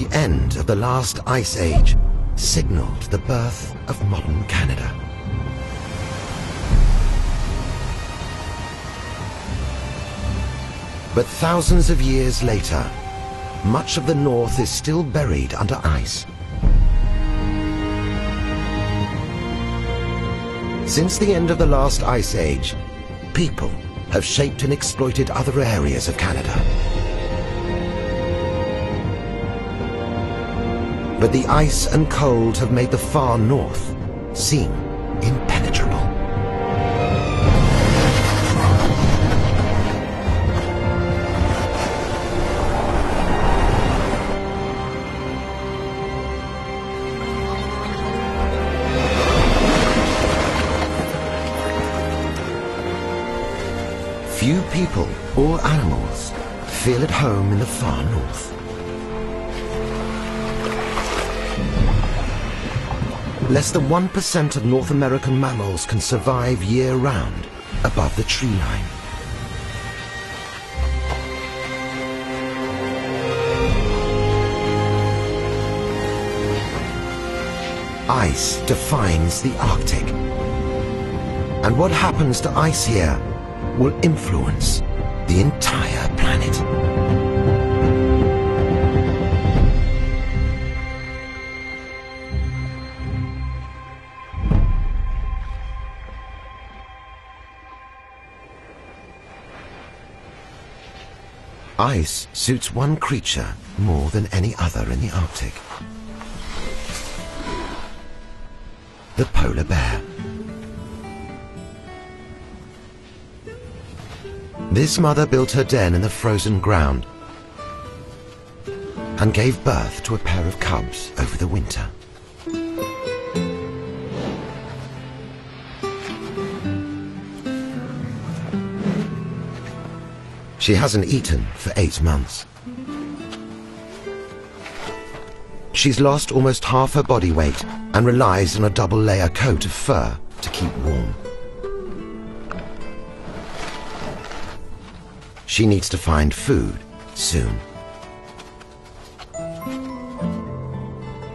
The end of the last ice age signaled the birth of modern Canada. But thousands of years later, much of the north is still buried under ice. Since the end of the last ice age, people have shaped and exploited other areas of Canada. But the ice and cold have made the far north seem impenetrable. Few people or animals feel at home in the far north. Less than 1% of North American mammals can survive year-round above the tree line. Ice defines the Arctic. And what happens to ice here will influence the entire planet. Ice suits one creature more than any other in the Arctic. The polar bear. This mother built her den in the frozen ground and gave birth to a pair of cubs over the winter. She hasn't eaten for 8 months. She's lost almost half her body weight and relies on a double-layer coat of fur to keep warm. She needs to find food soon.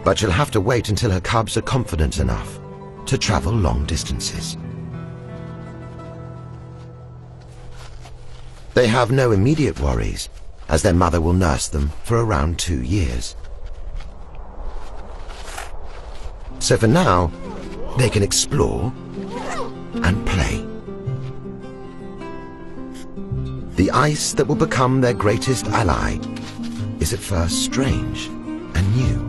But she'll have to wait until her cubs are confident enough to travel long distances. They have no immediate worries, as their mother will nurse them for around 2 years. So for now, they can explore and play. The ice that will become their greatest ally is at first strange and new.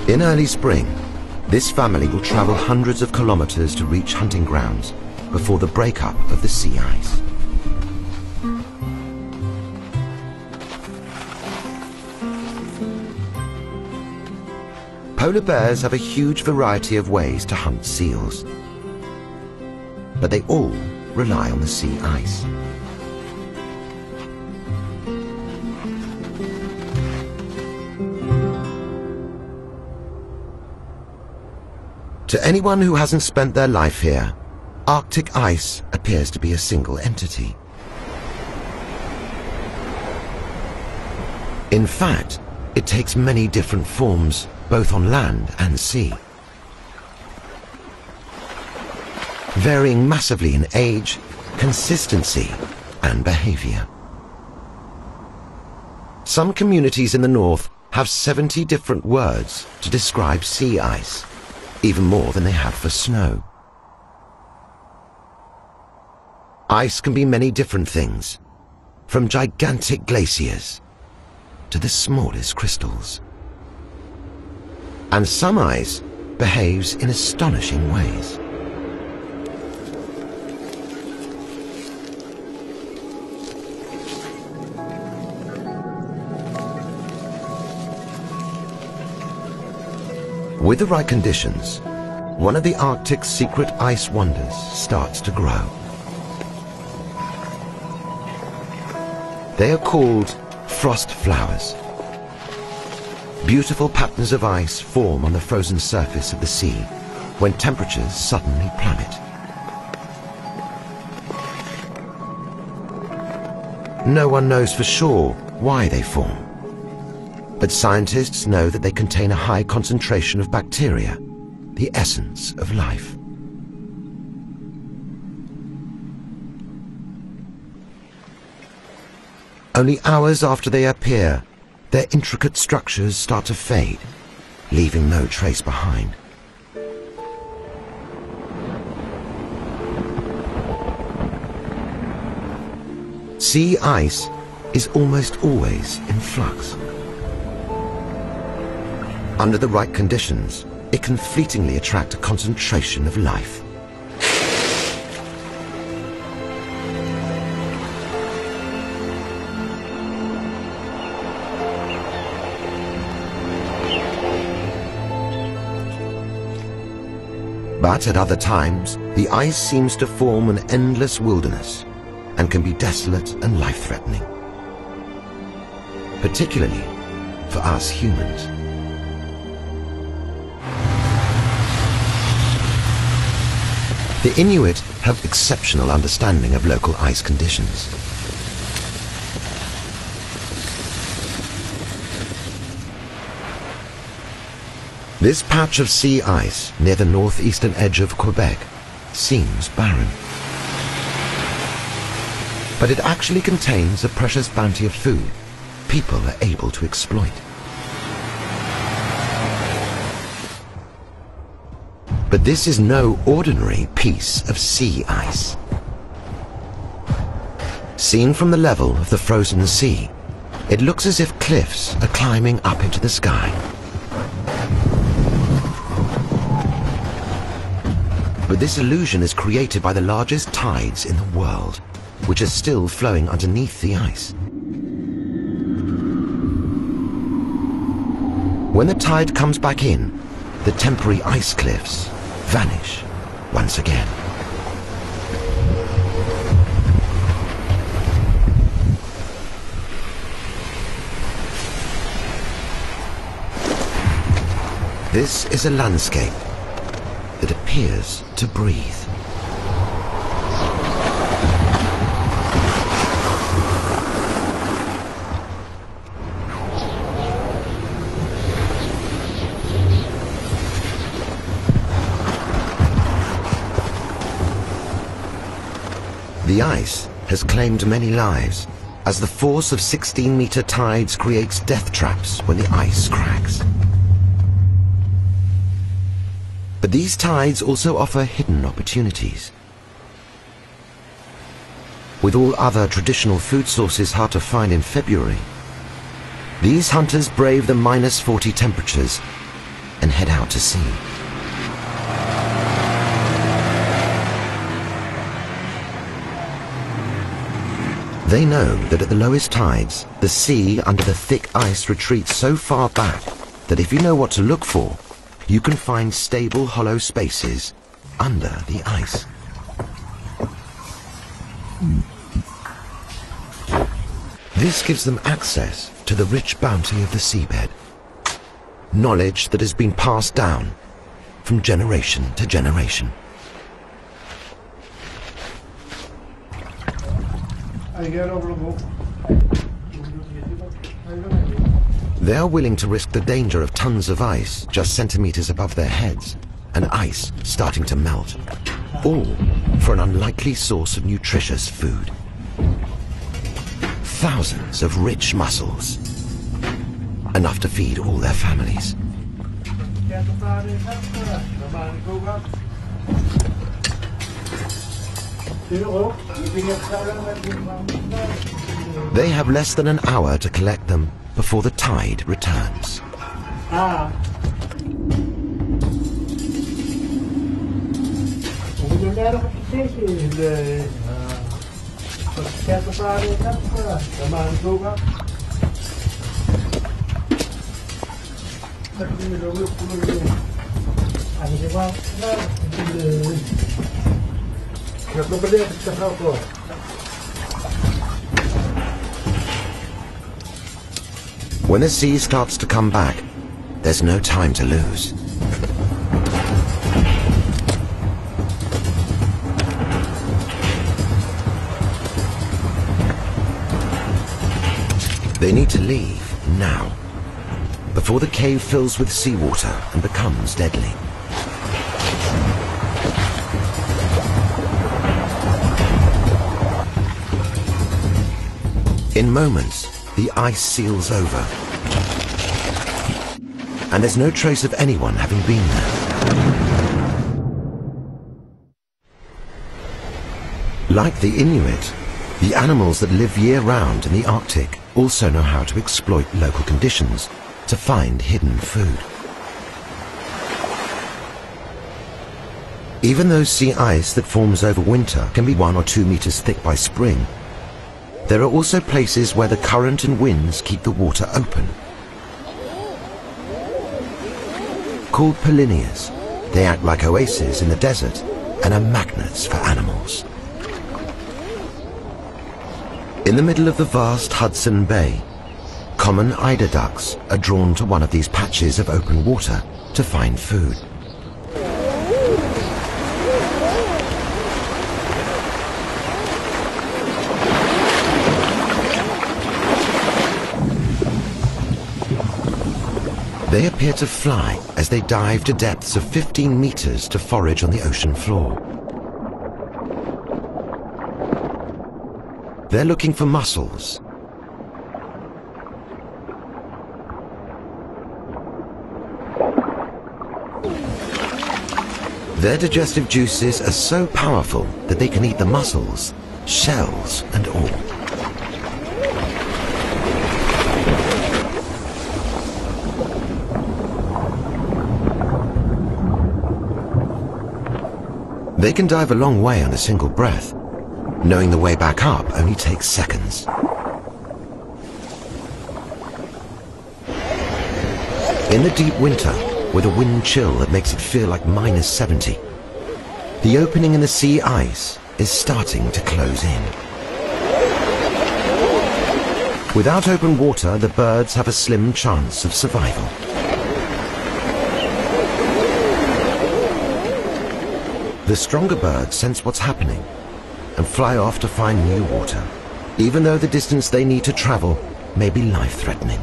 In early spring, this family will travel hundreds of kilometers to reach hunting grounds before the breakup of the sea ice. Polar bears have a huge variety of ways to hunt seals, but they all rely on the sea ice. To anyone who hasn't spent their life here, Arctic ice appears to be a single entity. In fact, it takes many different forms, both on land and sea, varying massively in age, consistency, and behavior. Some communities in the north have 70 different words to describe sea ice, even more than they have for snow. Ice can be many different things, from gigantic glaciers to the smallest crystals. And some ice behaves in astonishing ways. With the right conditions, one of the Arctic's secret ice wonders starts to grow. They are called frost flowers. Beautiful patterns of ice form on the frozen surface of the sea when temperatures suddenly plummet. No one knows for sure why they form, but scientists know that they contain a high concentration of bacteria, the essence of life. Only hours after they appear, their intricate structures start to fade, leaving no trace behind. Sea ice is almost always in flux. Under the right conditions, it can fleetingly attract a concentration of life. But at other times, the ice seems to form an endless wilderness and can be desolate and life-threatening, particularly for us humans. The Inuit have exceptional understanding of local ice conditions. This patch of sea ice near the northeastern edge of Quebec seems barren. But it actually contains a precious bounty of food people are able to exploit. But this is no ordinary piece of sea ice. Seen from the level of the frozen sea, it looks as if cliffs are climbing up into the sky. But this illusion is created by the largest tides in the world, which are still flowing underneath the ice. When the tide comes back in, the temporary ice cliffs vanish once again. This is a landscape that appears to breathe. The ice has claimed many lives, as the force of 16-meter tides creates death traps when the ice cracks. But these tides also offer hidden opportunities. With all other traditional food sources hard to find in February, these hunters brave the -40 temperatures and head out to sea. They know that at the lowest tides, the sea under the thick ice retreats so far back that if you know what to look for, you can find stable hollow spaces under the ice. This gives them access to the rich bounty of the seabed, knowledge that has been passed down from generation to generation. They are willing to risk the danger of tons of ice just centimeters above their heads, and ice starting to melt, all for an unlikely source of nutritious food. Thousands of rich mussels, enough to feed all their families. They have less than an hour to collect them before the tide returns. When the sea starts to come back, there's no time to lose. They need to leave now, before the cave fills with seawater and becomes deadly. In moments, the ice seals over, and there's no trace of anyone having been there. Like the Inuit, the animals that live year-round in the Arctic also know how to exploit local conditions to find hidden food. Even though sea ice that forms over winter can be 1 or 2 meters thick by spring, there are also places where the current and winds keep the water open. Called polynias, they act like oases in the desert and are magnets for animals. In the middle of the vast Hudson Bay, common eider ducks are drawn to one of these patches of open water to find food. They appear to fly as they dive to depths of 15 meters to forage on the ocean floor. They're looking for mussels. Their digestive juices are so powerful that they can eat the mussels, shells and all. They can dive a long way on a single breath. Knowing the way back up only takes seconds. In the deep winter, with a wind chill that makes it feel like -70, the opening in the sea ice is starting to close in. Without open water, the birds have a slim chance of survival. The stronger birds sense what's happening and fly off to find new water, even though the distance they need to travel may be life-threatening.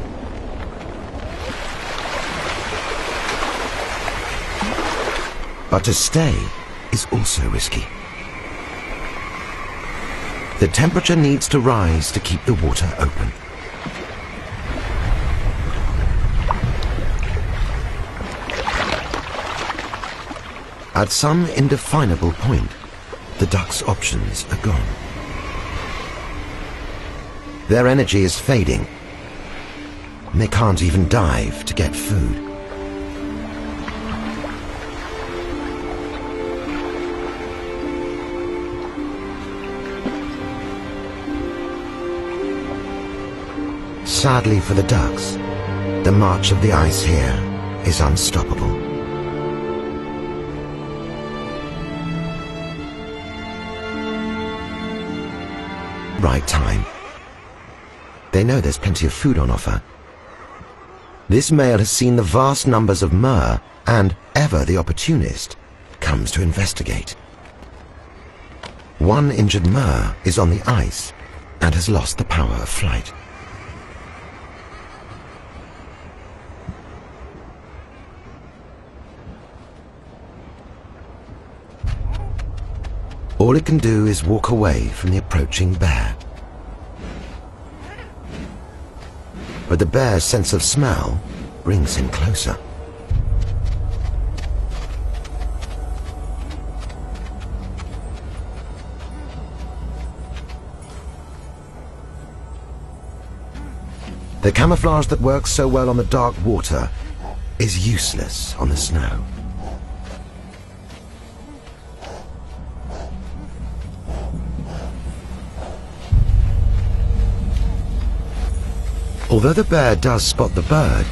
But to stay is also risky. The temperature needs to rise to keep the water open. At some indefinable point, the ducks' options are gone. Their energy is fading, and they can't even dive to get food. Sadly for the ducks, the march of the ice here is unstoppable. Right time. They know there's plenty of food on offer. This male has seen the vast numbers of murre and, ever the opportunist, comes to investigate. One injured murre is on the ice and has lost the power of flight. All it can do is walk away from the approaching bear. But the bear's sense of smell brings him closer. The camouflage that works so well on the dark water is useless on the snow. Although the bear does spot the bird,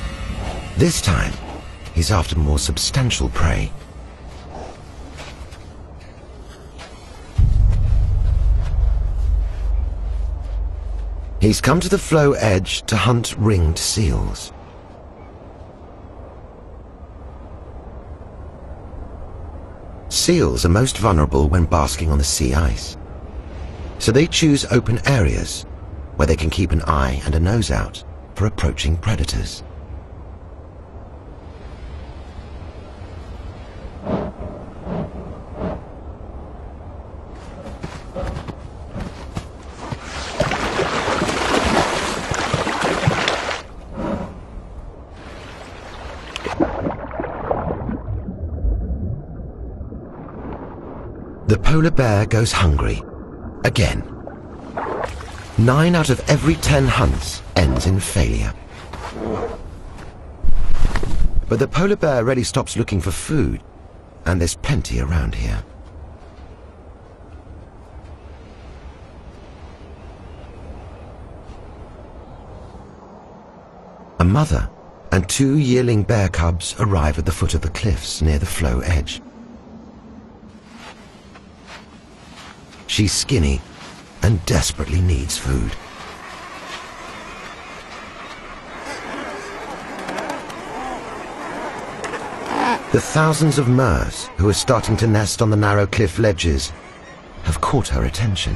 this time he's after more substantial prey He's come to the floe edge to hunt ringed seals. Seals are most vulnerable when basking on the sea ice, so they choose open areas where they can keep an eye and a nose out for approaching predators. The polar bear goes hungry, again. 9 out of every 10 hunts ends in failure. But the polar bear rarely stops looking for food, and there's plenty around here. A mother and 2 yearling bear cubs arrive at the foot of the cliffs near the floe edge. She's skinny and desperately needs food. The thousands of murres who are starting to nest on the narrow cliff ledges have caught her attention.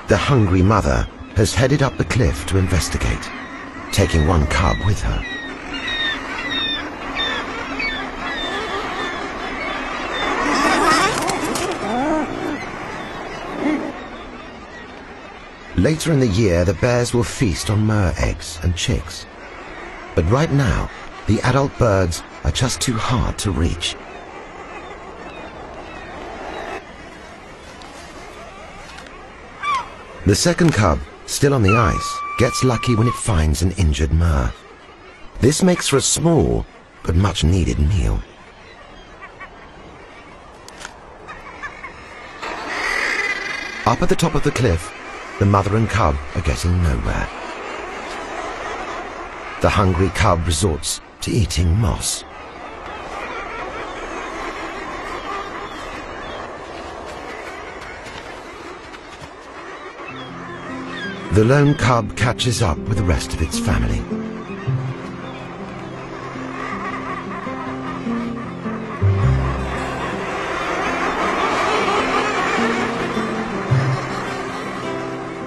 The hungry mother has headed up the cliff to investigate, taking 1 cub with her. Later in the year, the bears will feast on murre eggs and chicks. But right now, the adult birds are just too hard to reach. The second cub, still on the ice, gets lucky when it finds an injured murre. This makes for a small but much needed meal. Up at the top of the cliff, the mother and cub are getting nowhere. The hungry cub resorts to eating moss. The lone cub catches up with the rest of its family.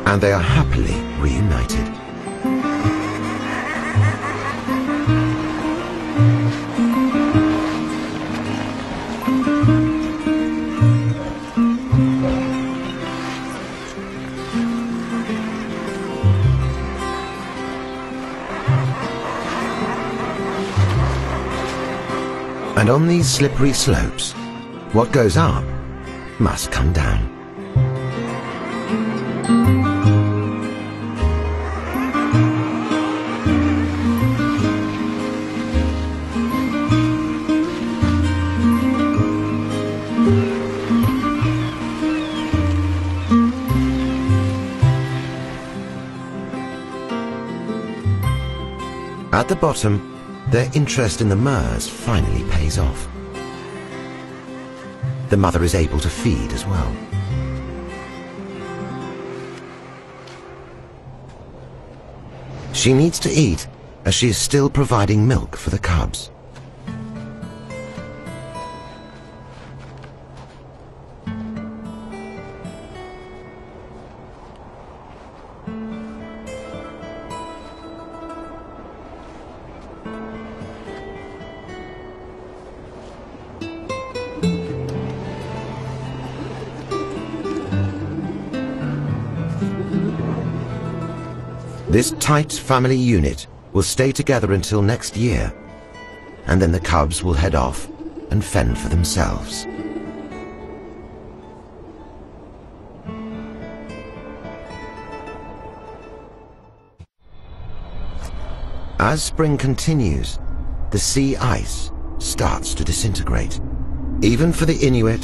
And they are happily reunited. And on these slippery slopes, what goes up must come down. At the bottom, their interest in the murres finally pays off. The mother is able to feed as well. She needs to eat as she is still providing milk for the cubs. This tight family unit will stay together until next year, and then the cubs will head off and fend for themselves. As spring continues, the sea ice starts to disintegrate. Even for the Inuit,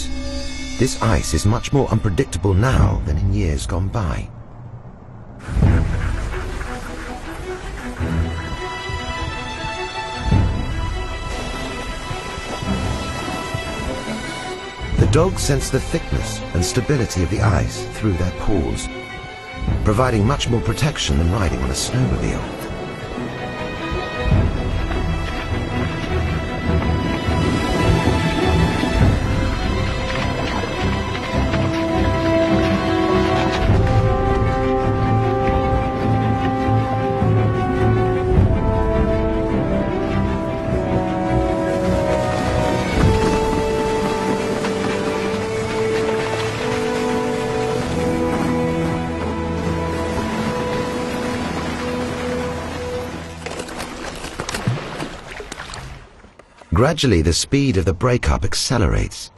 this ice is much more unpredictable now than in years gone by. Dogs sense the thickness and stability of the ice through their paws, providing much more protection than riding on a snowmobile. Gradually, the speed of the breakup accelerates.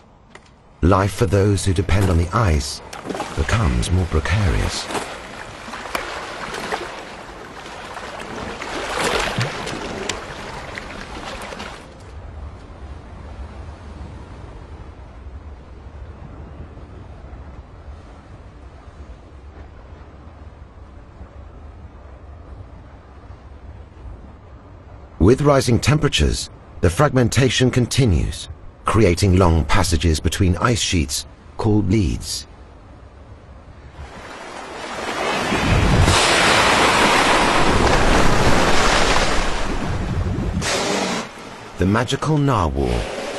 Life for those who depend on the ice becomes more precarious. With rising temperatures, the fragmentation continues, creating long passages between ice sheets called leads. The magical narwhal,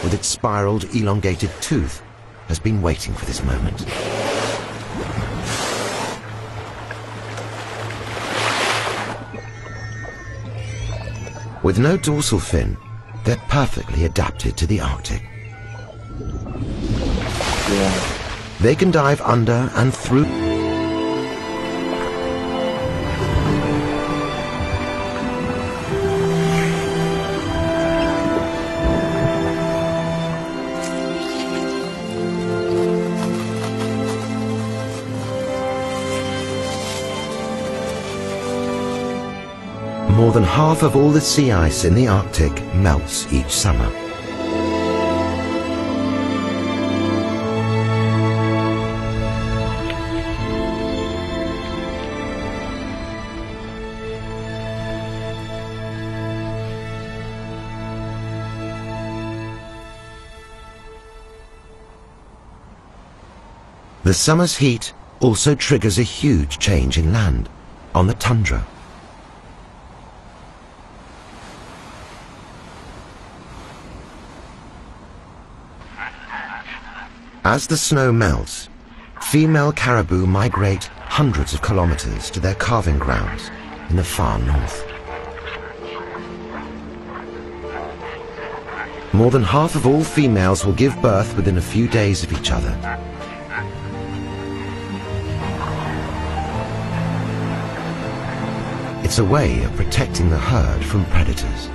with its spiraled, elongated tooth, has been waiting for this moment. With no dorsal fin, they're perfectly adapted to the Arctic. They can dive under and through. More than half of all the sea ice in the Arctic melts each summer. The summer's heat also triggers a huge change in land, on the tundra. As the snow melts, female caribou migrate hundreds of kilometers to their calving grounds in the far north. More than half of all females will give birth within a few days of each other. It's a way of protecting the herd from predators.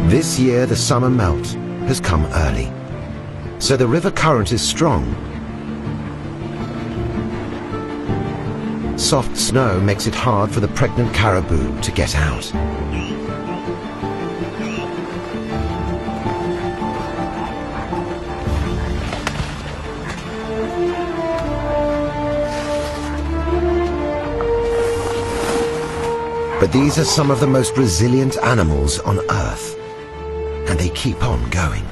This year the summer melt has come early, so the river current is strong. Soft snow makes it hard for the pregnant caribou to get out. But these are some of the most resilient animals on Earth, and they keep on going.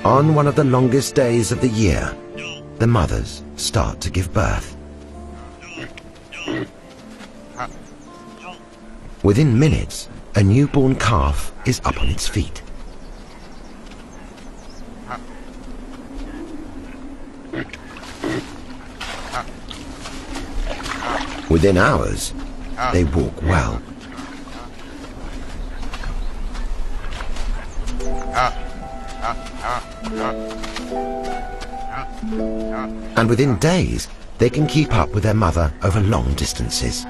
On one of the longest days of the year, the mothers start to give birth. Within minutes, a newborn calf is up on its feet. Within hours, they walk well. And within days, they can keep up with their mother over long distances.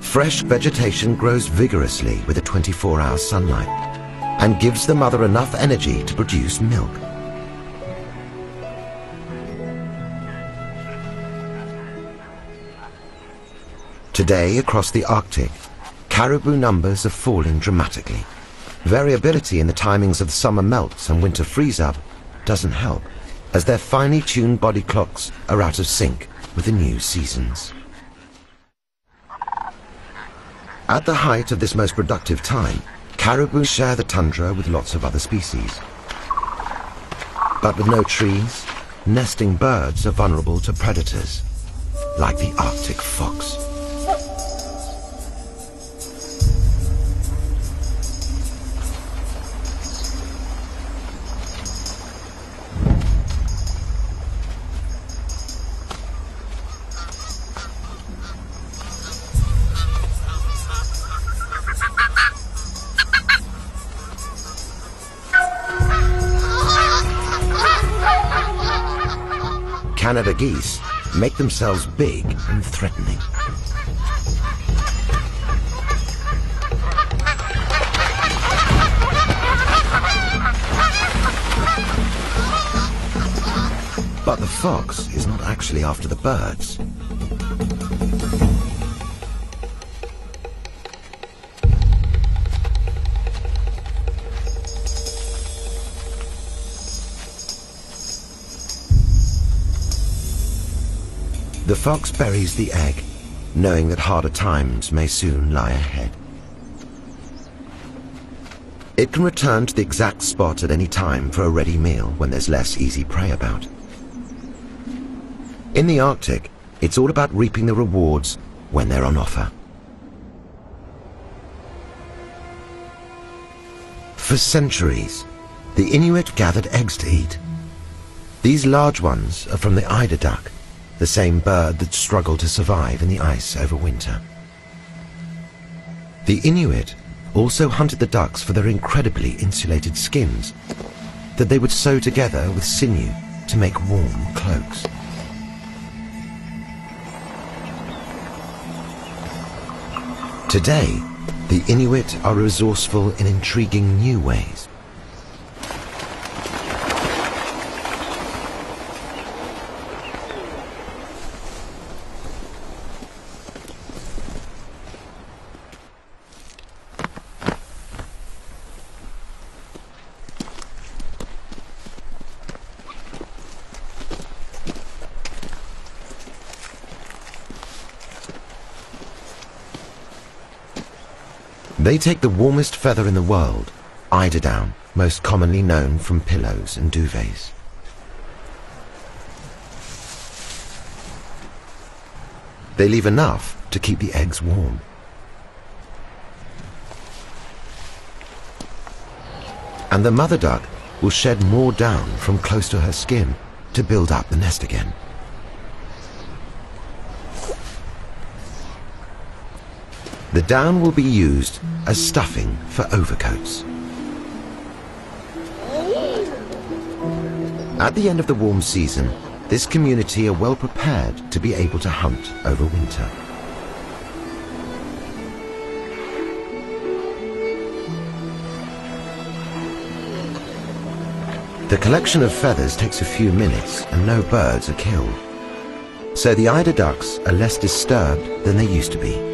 Fresh vegetation grows vigorously with the 24-hour sunlight and gives the mother enough energy to produce milk. Today, across the Arctic, caribou numbers are falling dramatically. Variability in the timings of the summer melts and winter freeze-up doesn't help, as their finely tuned body clocks are out of sync with the new seasons. At the height of this most productive time, caribou share the tundra with lots of other species. But with no trees, nesting birds are vulnerable to predators, like the Arctic fox. Canada geese make themselves big and threatening. But the fox is not actually after the birds. The fox buries the egg, knowing that harder times may soon lie ahead. It can return to the exact spot at any time for a ready meal when there's less easy prey about. In the Arctic, it's all about reaping the rewards when they're on offer. For centuries, the Inuit gathered eggs to eat. These large ones are from the eider duck, the same bird that struggled to survive in the ice over winter. The Inuit also hunted the ducks for their incredibly insulated skins that they would sew together with sinew to make warm cloaks. Today, the Inuit are resourceful in intriguing new ways. They take the warmest feather in the world, eiderdown, most commonly known from pillows and duvets. They leave enough to keep the eggs warm. And the mother duck will shed more down from close to her skin to build up the nest again. The down will be used as stuffing for overcoats. At the end of the warm season, this community are well prepared to be able to hunt over winter. The collection of feathers takes a few minutes and no birds are killed. So the eider ducks are less disturbed than they used to be.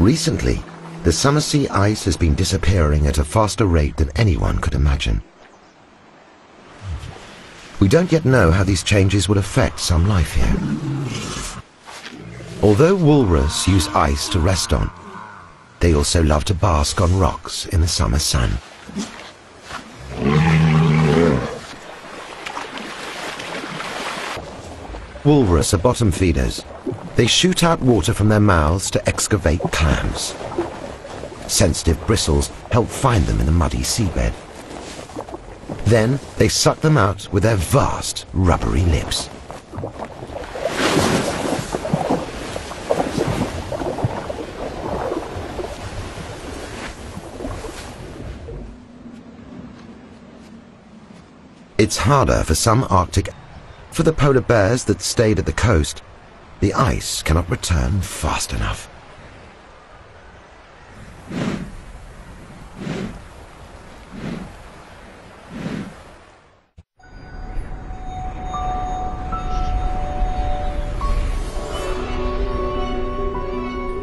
Recently, the summer sea ice has been disappearing at a faster rate than anyone could imagine. We don't yet know how these changes will affect some life here. Although walrus use ice to rest on, they also love to bask on rocks in the summer sun. Walrus are bottom feeders, They shoot out water from their mouths to excavate clams. Sensitive bristles help find them in the muddy seabed. Then they suck them out with their vast, rubbery lips. It's harder for some Arctic. For the polar bears that stayed at the coast, the ice cannot return fast enough.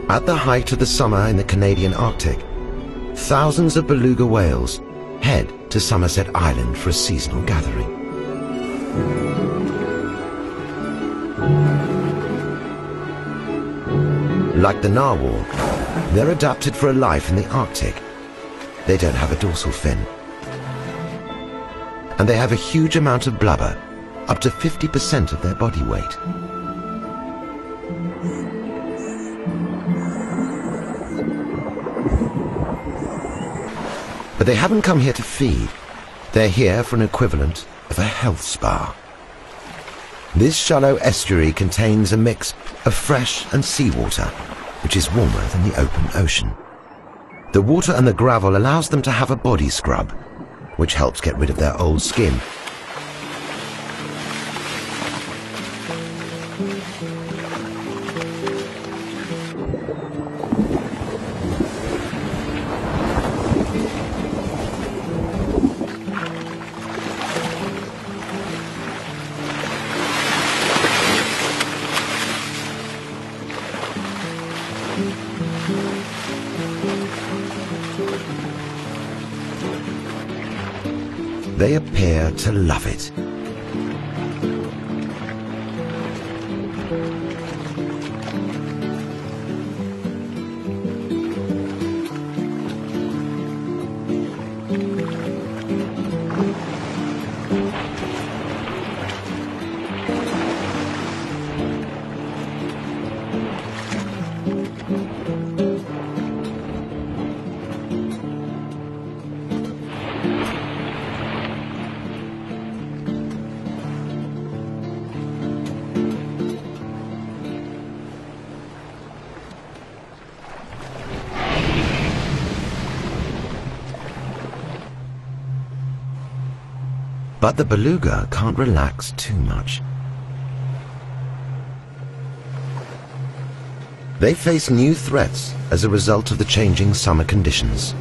At the height of the summer in the Canadian Arctic, thousands of beluga whales head to Somerset Island for a seasonal gathering. Like the narwhal, they're adapted for a life in the Arctic. They don't have a dorsal fin. And they have a huge amount of blubber, up to 50% of their body weight. But they haven't come here to feed. They're here for an equivalent of a health spa. This shallow estuary contains a mix of fresh and seawater, which is warmer than the open ocean. The water and the gravel allows them to have a body scrub, which helps get rid of their old skin. They appear to love it. But the beluga can't relax too much. They face new threats as a result of the changing summer conditions.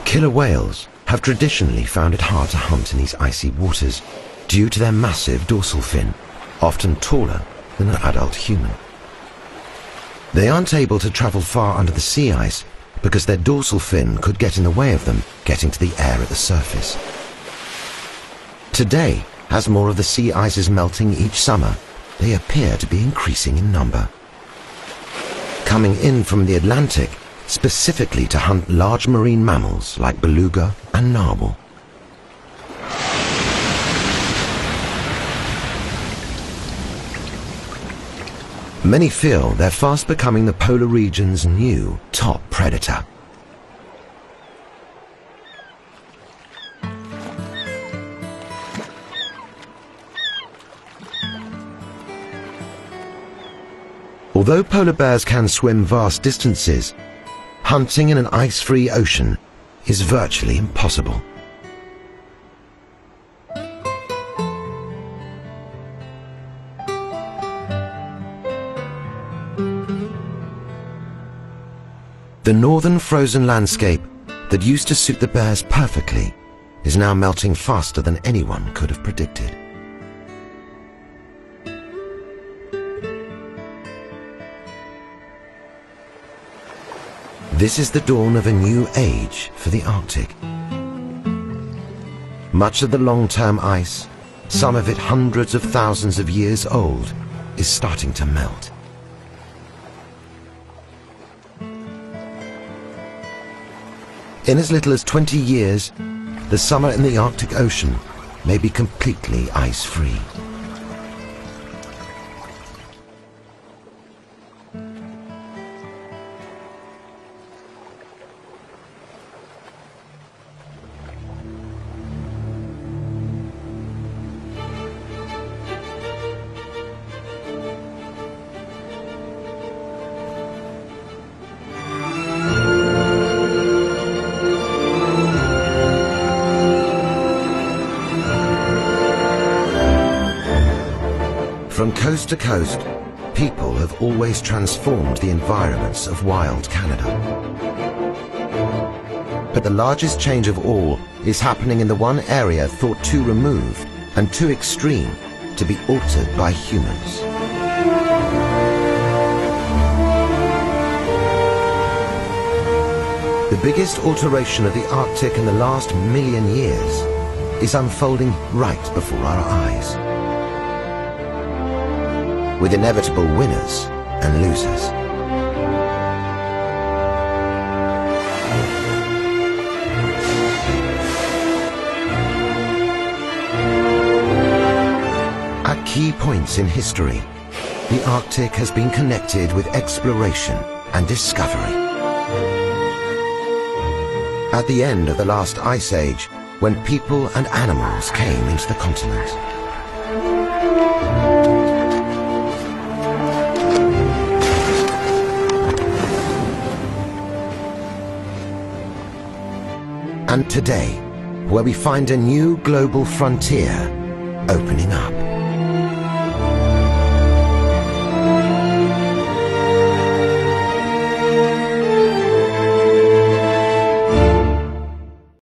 Killer whales have traditionally found it hard to hunt in these icy waters due to their massive dorsal fin, often taller than an adult human. They aren't able to travel far under the sea ice because their dorsal fin could get in the way of them getting to the air at the surface. Today, as more of the sea ice is melting each summer, they appear to be increasing in number. Coming in from the Atlantic, specifically to hunt large marine mammals like beluga and narwhal. Many feel they're fast becoming the polar region's new top predator. Although polar bears can swim vast distances, hunting in an ice-free ocean is virtually impossible. The northern frozen landscape that used to suit the bears perfectly is now melting faster than anyone could have predicted. This is the dawn of a new age for the Arctic. Much of the long-term ice, some of it hundreds of thousands of years old, is starting to melt. In as little as 20 years, the summer in the Arctic Ocean may be completely ice-free. From coast to coast, people have always transformed the environments of wild Canada. But the largest change of all is happening in the one area thought too removed and too extreme to be altered by humans. The biggest alteration of the Arctic in the last million years is unfolding right before our eyes, with inevitable winners and losers. At key points in history, the Arctic has been connected with exploration and discovery. At the end of the last ice age, when people and animals came into the continent, and today, where we find a new global frontier opening up.